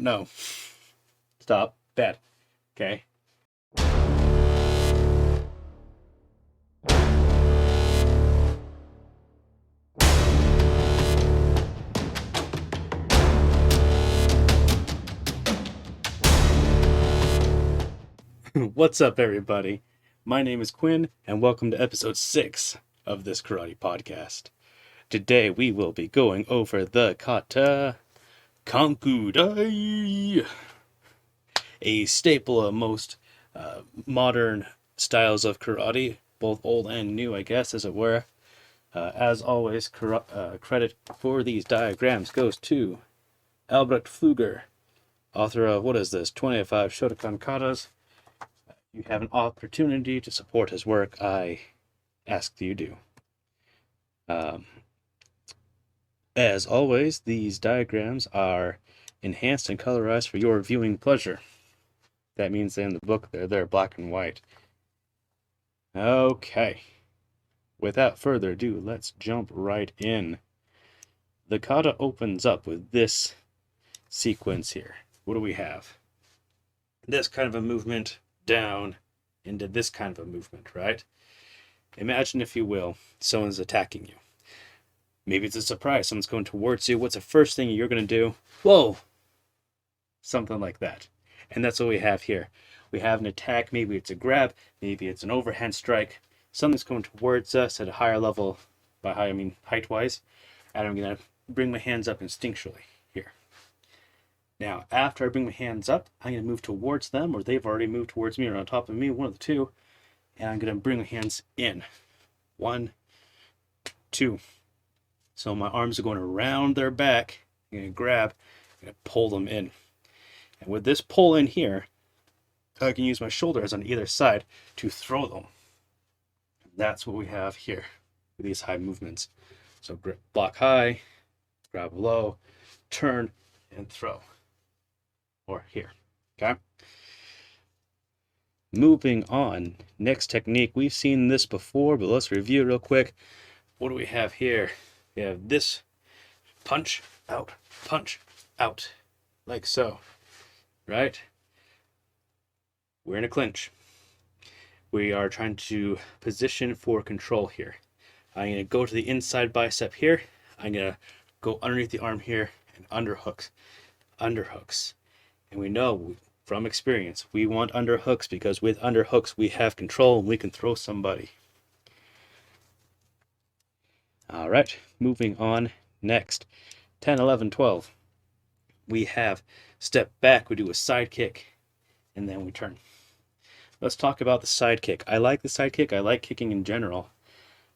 No. Stop. Bad. Okay. What's up, everybody? My name is Quinn, and welcome to episode 6 of this karate podcast. Today we will be going over the Kata, Kanku Dai, a staple of most modern styles of karate, both old and new, I guess, as it were. As always, credit for these diagrams goes to Albrecht Pfluger, author of, 25 Shotokan Katas. You have an opportunity to support his work, I ask that you do. As always, these diagrams are enhanced and colorized for your viewing pleasure. That means in the book they're black and white. Okay. Without further ado, let's jump right in. The kata opens up with this sequence here. What do we have? This kind of a movement down into this kind of a movement, right? Imagine, if you will, someone's attacking you. Maybe it's a surprise. Someone's going towards you. What's the first thing you're going to do? Whoa! Something like that. And that's what we have here. We have an attack. Maybe it's a grab. Maybe it's an overhand strike. Something's coming towards us at a higher level. By high, I mean height-wise. And I'm going to bring my hands up instinctually here. Now, after I bring my hands up, I'm going to move towards them, or they've already moved towards me or on top of me, one of the two. And I'm going to bring my hands in. 1, 2. So my arms are going around their back. I'm going to grab, I'm going to pull them in. And with this pull in here, I can use my shoulders on either side to throw them. That's what we have here with these high movements. So block high, grab low, turn, and throw. Or here, okay? Moving on, next technique. We've seen this before, but let's review it real quick. What do we have here? We have this punch, out, like so, right? We're in a clinch. We are trying to position for control here. I'm going to go to the inside bicep here. I'm going to go underneath the arm here and underhooks. And we know from experience, we want underhooks because with underhooks, we have control and we can throw somebody. All right, moving on. Next, 10, 11, 12. We have step back, we do a side kick, and then we turn. Let's talk about the side kick. I like the side kick. I like kicking in general.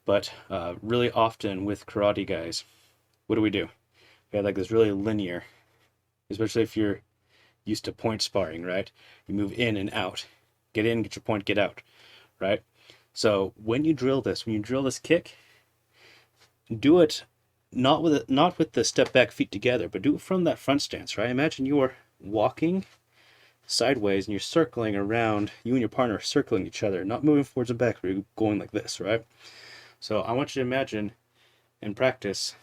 But really often with karate guys, what do? We have like this really linear, especially if you're used to point sparring, right? You move in and out. Get in, get your point, get out, right? So when you drill this kick, do it not with the step back feet together, but do it from that front stance, right? Imagine you are walking sideways and you're circling around, you and your partner are circling each other, not moving forwards and back, but you're going like this, right? So I want you to imagine and practice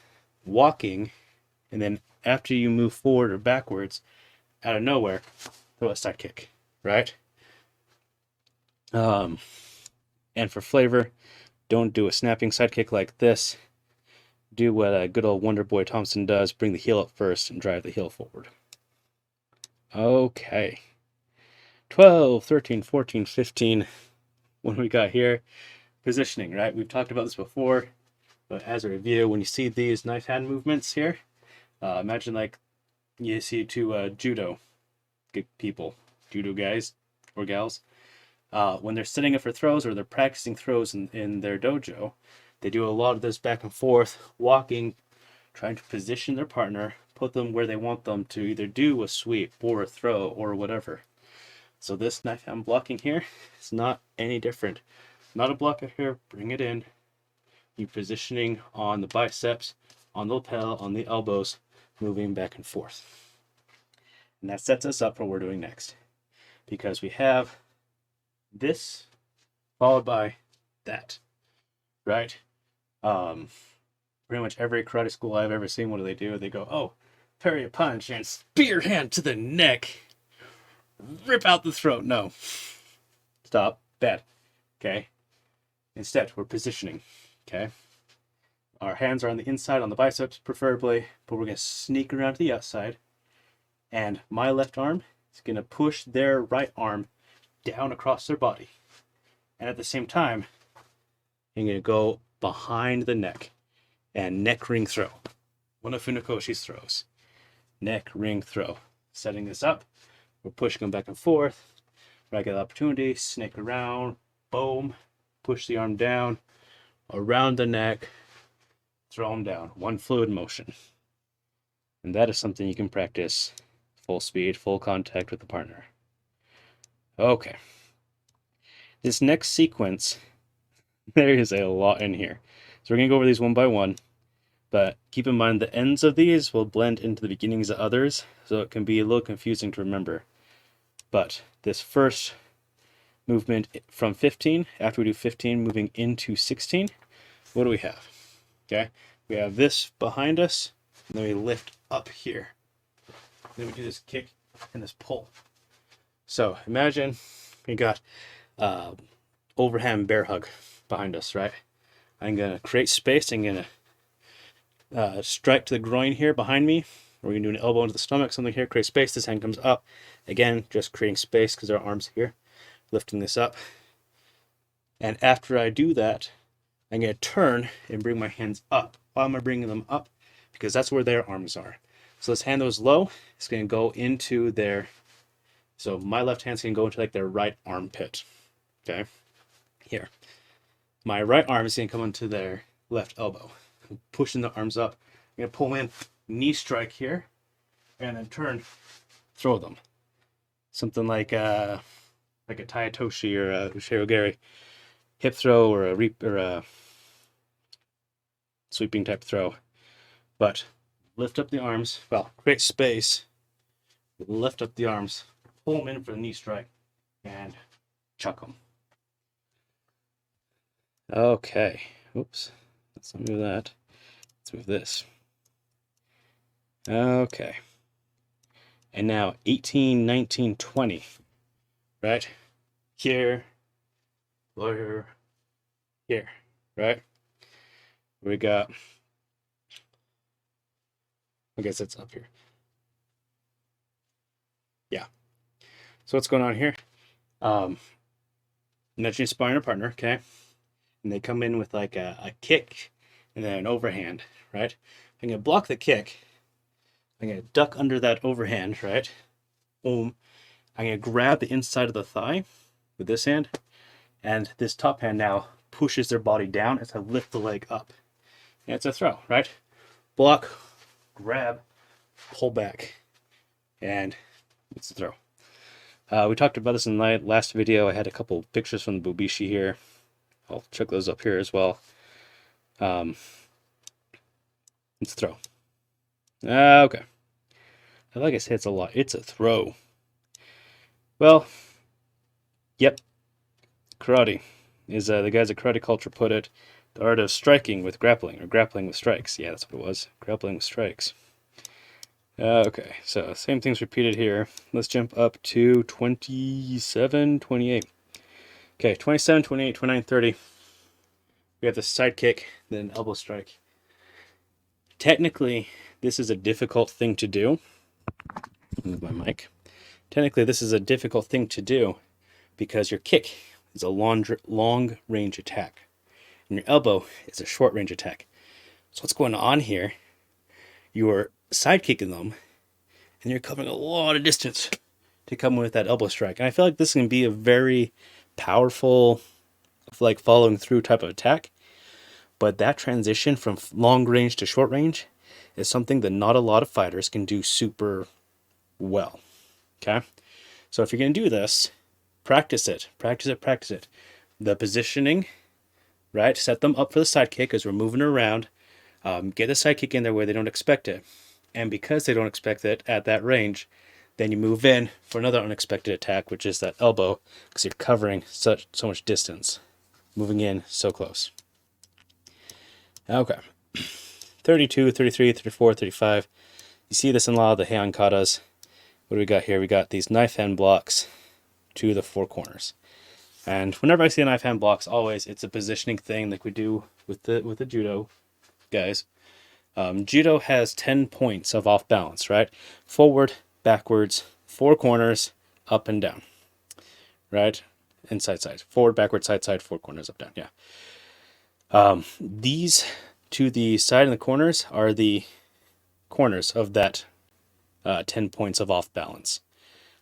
walking, and then after you move forward or backwards, out of nowhere, throw a side kick, right? And for flavor, don't do a snapping side kick like this. Do what a good old Wonder Boy Thompson does, bring the heel up first and drive the heel forward. Okay. 12, 13, 14, 15. What do we got here? Positioning, right? We've talked about this before, but as a review, when you see these knife hand movements here, imagine like you see two judo guys or gals, when they're setting up for throws or they're practicing throws in their dojo, they do a lot of this back and forth, walking, trying to position their partner, put them where they want them to either do a sweep or a throw or whatever. So this knife hand blocking here is not any different. Not a blocker here, bring it in. You're positioning on the biceps, on the lapel, on the elbows, moving back and forth. And that sets us up for what we're doing next. Because we have this followed by that, right? Pretty much every karate school I've ever seen, what do? They go, oh, parry a punch and spear hand to the neck. Rip out the throat. No. Stop. Bad. Okay. Instead, we're positioning. Okay. Our hands are on the inside, on the biceps, preferably, but we're going to sneak around to the outside. And my left arm is going to push their right arm down across their body. And at the same time, I'm going to go behind the neck and neck ring throw. One of Funakoshi's throws. Neck ring throw. Setting this up, we're pushing them back and forth. Right, get the opportunity, snake around, boom, push the arm down, around the neck, throw them down. One fluid motion. And that is something you can practice full speed, full contact with the partner. Okay. This next sequence, there is a lot in here. So we're going to go over these one by one. But keep in mind the ends of these will blend into the beginnings of others, so it can be a little confusing to remember. But this first movement from 15, after we do 15, moving into 16, what do we have? Okay, we have this behind us, and then we lift up here. Then we do this kick and this pull. So imagine we got overhand bear hug behind us, right? I'm going to create space. I'm going to strike to the groin here behind me. We're going to do an elbow into the stomach, something here, create space. This hand comes up. Again, just creating space because our arm's here. Lifting this up. And after I do that, I'm going to turn and bring my hands up. Why am I bringing them up? Because that's where their arms are. So this hand that was low is going to go into their... So my left hand's going to go into like their right armpit. Okay? Here. My right arm is going to come into their left elbow. I'm pushing the arms up. I'm going to pull in, knee strike here, and then turn, throw them. Something like a Tayatoshi or a Ushirogari hip throw or a sweeping type throw. But lift up the arms, well, create space, lift up the arms, pull them in for the knee strike, and chuck them. Okay, oops, let's not move that. Let's move this. Okay. And now 18, 19, 20, right? Here, lawyer, here, right? We got, I guess it's up here. Yeah. So what's going on here? Imagine sparring a partner, okay? And they come in with like a kick and then an overhand, right? I'm going to block the kick. I'm going to duck under that overhand, right? Boom. I'm going to grab the inside of the thigh with this hand. And this top hand now pushes their body down as I lift the leg up. And it's a throw, right? Block, grab, pull back. And it's a throw. We talked about this in the last video. I had a couple pictures from the Bubishi here. I'll check those up here as well. It's a throw. Okay. Like I said, it's a lot. It's a throw. Well, yep. Karate is the guys at Karate Culture put it, the art of striking with grappling, or grappling with strikes. Yeah, that's what it was. Grappling with strikes. Okay, so same things repeated here. Let's jump up to 27, 28. Okay, 27, 28, 29, 30. We have the sidekick, then elbow strike. Technically, this is a difficult thing to do. Move my mic. Technically, this is a difficult thing to do because your kick is a long range attack, and your elbow is a short range attack. So what's going on here? You're sidekicking them, and you're covering a lot of distance to come with that elbow strike. And I feel like this can be a very powerful, like following through type of attack. But that transition from long range to short range is something that not a lot of fighters can do super well. Okay? So if you're going to do this, practice it. Practice it, practice it. The positioning, right? Set them up for the sidekick as we're moving around. Get the sidekick in there where they don't expect it. And because they don't expect it at that range, then you move in for another unexpected attack, which is that elbow, because you're covering so much distance. Moving in so close. Okay. 32, 33, 34, 35. You see this in a lot of the Heian katas. What do we got here? We got these knife hand blocks to the four corners. And whenever I see a knife hand blocks, always it's a positioning thing like we do with the judo guys. Judo has 10 points of off balance, right? Forward, backwards, four corners, up and down, right? Inside, side, forward, backward, side, four corners, up, down. Yeah. These to the side and the corners are the corners of that 10 points of off balance.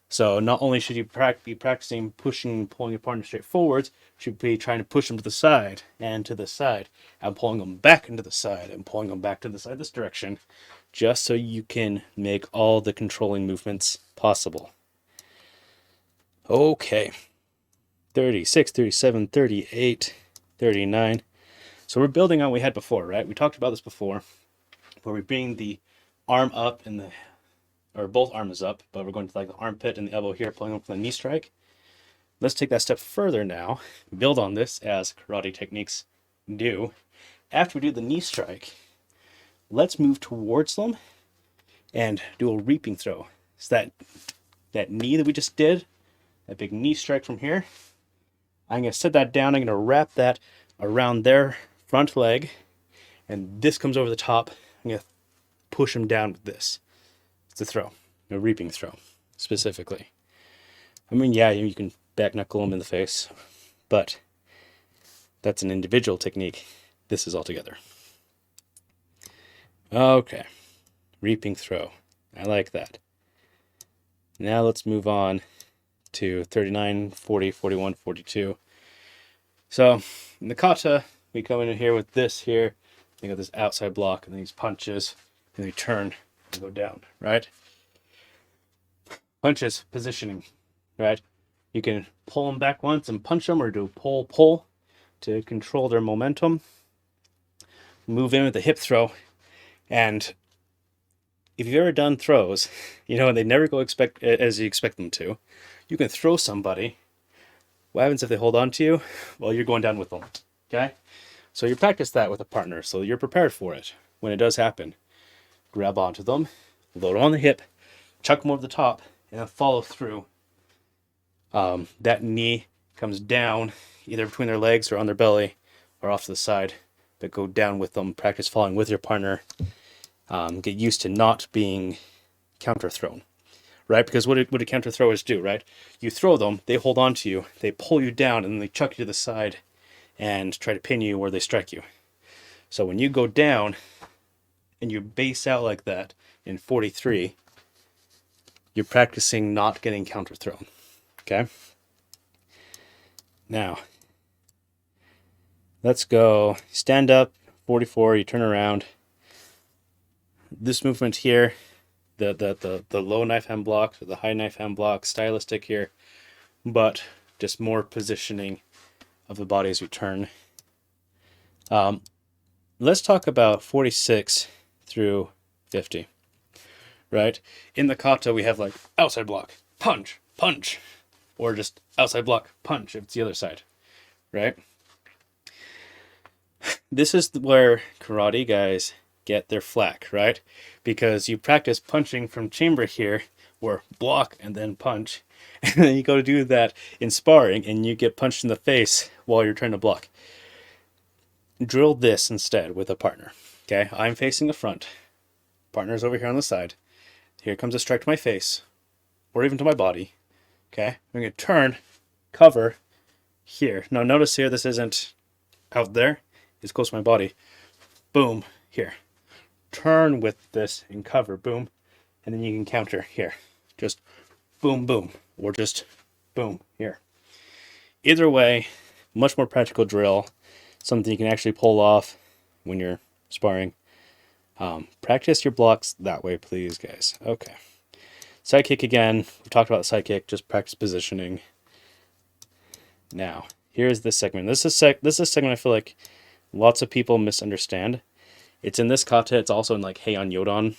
So not only should you be practicing pushing and pulling your partner straight forwards, you should be trying to push them to the side and to the side, and pulling them back into the side and pulling them back to the side this direction, just so you can make all the controlling movements possible. Okay. 36, 37, 38, 39. So we're building on what we had before, right? We talked about this before, where we bring the arm up and or both arms up, but we're going to like the armpit and the elbow here, pulling up from the knee strike. Let's take that step further now, build on this as karate techniques do. After we do the knee strike, let's move towards them and do a reaping throw. So that knee that we just did, that big knee strike from here, I'm going to set that down. I'm going to wrap that around their front leg, and this comes over the top. I'm going to push them down with this. It's a throw, a reaping throw, specifically. I mean, yeah, you can back knuckle them in the face, but that's an individual technique. This is all together. Okay, reaping throw. I like that. Now let's move on to 39, 40, 41, 42. So in the kata, we come in here with this here. You got this outside block and these punches, and we turn and go down, right? Punches, positioning, right? You can pull them back once and punch them, or do pull to control their momentum. Move in with the hip throw, and if you've ever done throws, you know, and they never go as you expect them to, you can throw somebody. What happens if they hold on to you? Well, you're going down with them, okay? So you practice that with a partner, so you're prepared for it. When it does happen, grab onto them, load on the hip, chuck them over the top, and then follow through. That knee comes down, either between their legs or on their belly, or off to the side, but go down with them. Practice following with your partner. Get used to not being counter thrown, right? Because what do counter throwers do, right? You throw them, they hold on to you, they pull you down, and then they chuck you to the side and try to pin you where they strike you. So when you go down and you base out like that in 43, you're practicing not getting counter thrown, okay? Now, let's go stand up, 44, you turn around. This movement here, the low knife hand block, or the high knife hand block, stylistic here, but just more positioning of the body as we turn. Let's talk about 46 through 50, right? In the kata, we have like outside block, punch, punch, or just outside block, punch if it's the other side, right? This is where karate guys get their flack, right? Because you practice punching from chamber here, or block and then punch, and then you go to do that in sparring and you get punched in the face while you're trying to block. Drill this instead with a partner, okay? I'm facing the front, partner's over here on the side. Here comes a strike to my face, or even to my body, okay? I'm going to turn, cover here. Now notice here, this isn't out there, it's close to my body. Boom, here. Turn with this and cover, boom, and then you can counter here. Just boom, boom, or just boom, here. Either way, much more practical drill, something you can actually pull off when you're sparring. Practice your blocks that way, please, guys. Okay. Sidekick again. We talked about the sidekick, just practice positioning. Now, here's this segment. This is a segment I feel like lots of people misunderstand. It's in this kata. It's also in like Heian Yodan,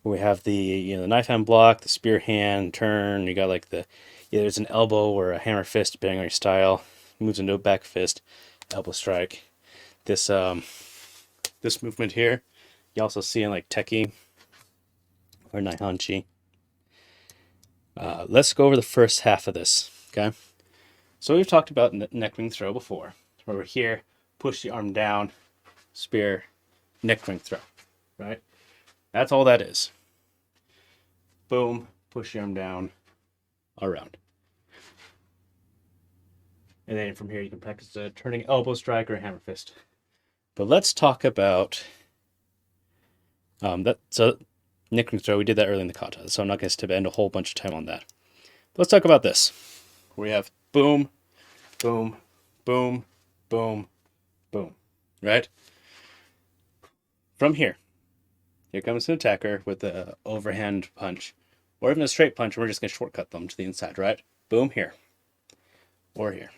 where we have the the knife hand block, the spear hand turn. You got like there's an elbow or a hammer fist depending on your style. Moves into a back fist, elbow strike. This movement here, you also see in like Teki, or naihanchi. Let's go over the first half of this, okay? So we've talked about neck ring throw before. Where we're here, push the arm down, spear, neck ring throw, right? That's all that is. Boom, push the arm down, around. And then from here you can practice a turning elbow strike or a hammer fist. But let's talk about so neck ring throw. We did that early in the kata, so I'm not going to spend a whole bunch of time on that. But let's talk about this. We have boom, boom, boom, boom, boom, right? From here comes an attacker with the overhand punch, or even a straight punch, and we're just going to shortcut them to the inside, right? Boom here, or here.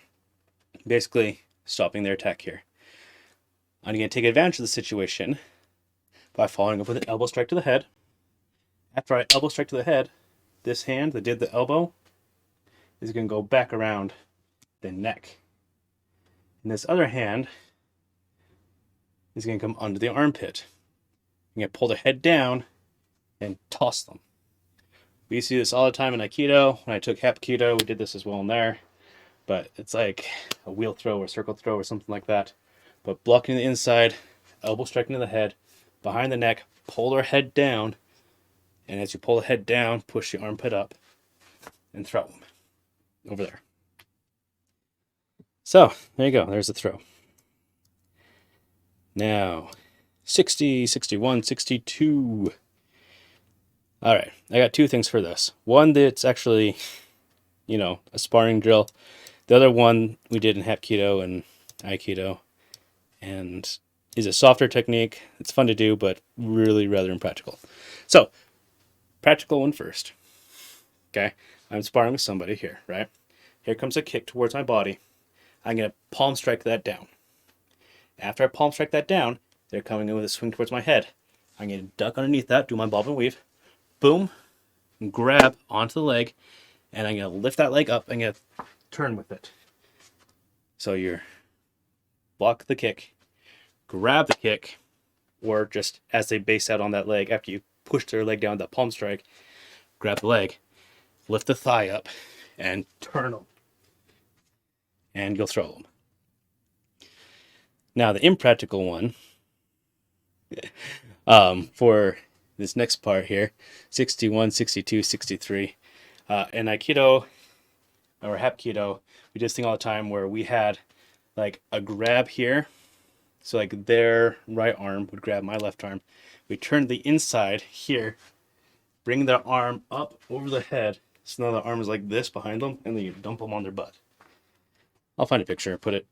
Basically, stopping their attack here. I'm going to take advantage of the situation by following up with an elbow strike to the head. After I elbow strike to the head, this hand that did the elbow is going to go back around the neck. And this other hand is going to come under the armpit. I'm going to pull the head down and toss them. We used to do this all the time in Aikido. When I took Hapkido, we did this as well in there. But it's like a wheel throw or circle throw or something like that. But blocking the inside, elbow striking to the head, behind the neck, pull their head down. And as you pull the head down, push the armpit up and throw them over there. So, there you go. There's the throw. Now, 60, 61, 62. All right, I got two things for this. One that's actually, a sparring drill. The other one we did in Hapkido and Aikido. And is a softer technique. It's fun to do, but really rather impractical. So, practical one first. Okay, I'm sparring with somebody here, right? Here comes a kick towards my body. I'm going to palm strike that down. After I palm strike that down, they're coming in with a swing towards my head. I'm going to duck underneath that, do my bob and weave. Boom, and grab onto the leg, and I'm going to lift that leg up. I'm going to turn with it. So you're block the kick, grab the kick, or just as they base out on that leg, after you push their leg down, that palm strike, grab the leg, lift the thigh up, and turn them. And you'll throw them. Now, the impractical one, for this next part here, 61, 62, 63. In Aikido, or Hapkido, we did this thing all the time where we had like a grab here. So like their right arm would grab my left arm. We turned the inside here, bring their arm up over the head. So now the arm is like this behind them, and then you dump them on their butt. I'll find a picture, put it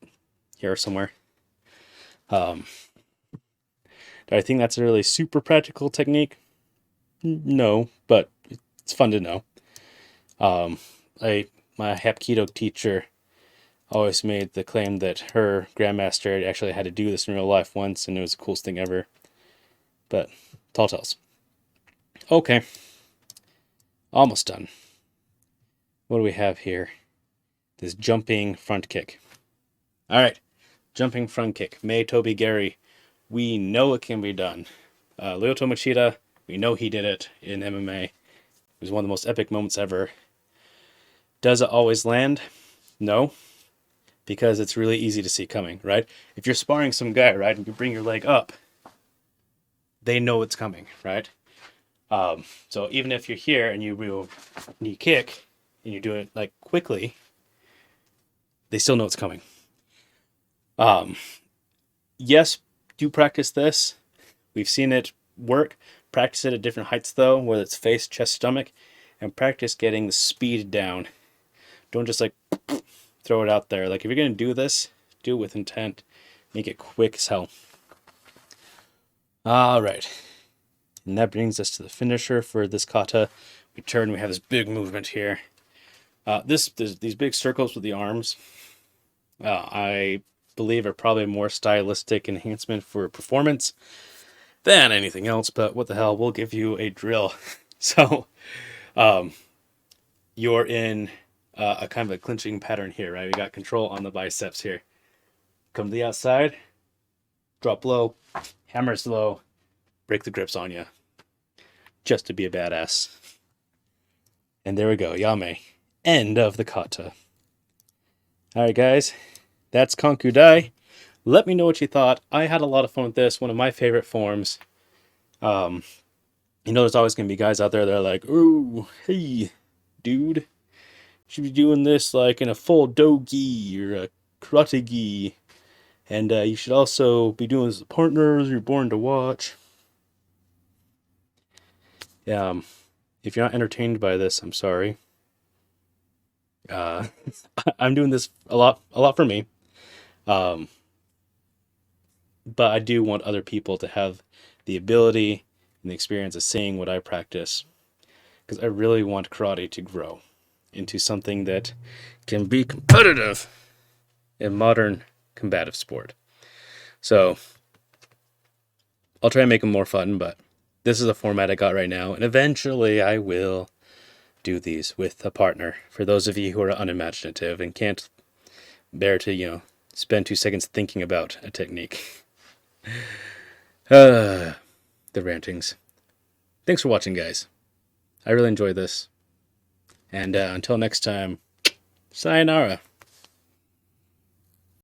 here somewhere. Do I think that's a really super practical technique? No, but it's fun to know. My Hapkido teacher always made the claim that her grandmaster actually had to do this in real life once, and it was the coolest thing ever. But tall tales. Okay, almost done. What do we have here? This jumping front kick. All right, jumping front kick. Mei Toby Gary. We know it can be done. Lyoto Machida, we know he did it in MMA. It was one of the most epic moments ever. Does it always land? No, because it's really easy to see coming, right? If you're sparring some guy, right, and you bring your leg up, they know it's coming, right? So even if you're here and you knee kick and you do it like quickly, they still know it's coming. Yes, do practice this. We've seen it work. Practice it at different heights though, whether it's face, chest, stomach, and practice getting the speed down. Don't just like throw it out there. Like if you're going to do this, do it with intent. Make it quick as hell. All right. And that brings us to the finisher for this kata. We turn, we have this big movement here. These big circles with the arms, I believe are probably more stylistic enhancement for performance than anything else, but what the hell, we'll give you a drill. So, you're in a kind of a clinching pattern here, right? We got control on the biceps here. Come to the outside, drop low, hammers low, break the grips on you. just to be a badass. And there we go, Yame. End of the kata. Alright guys, that's Kanku Dai. Let me know what you thought. I had a lot of fun with this, one of my favorite forms. There's always going to be guys out there that are like, oh, hey, dude, you should be doing this like in a full dogi or a karate gi. And you should also be doing this with partners you're born to watch. If you're not entertained by this, I'm sorry. I'm doing this a lot for me. But I do want other people to have the ability and the experience of seeing what I practice, because I really want karate to grow into something that can be competitive in modern combative sport. So I'll try and make them more fun, but this is the format I got right now, and eventually I will do these with a partner. For those of you who are unimaginative and can't bear to, spend 2 seconds thinking about a technique. The rantings. Thanks for watching, guys. I really enjoyed this. And until next time, sayonara.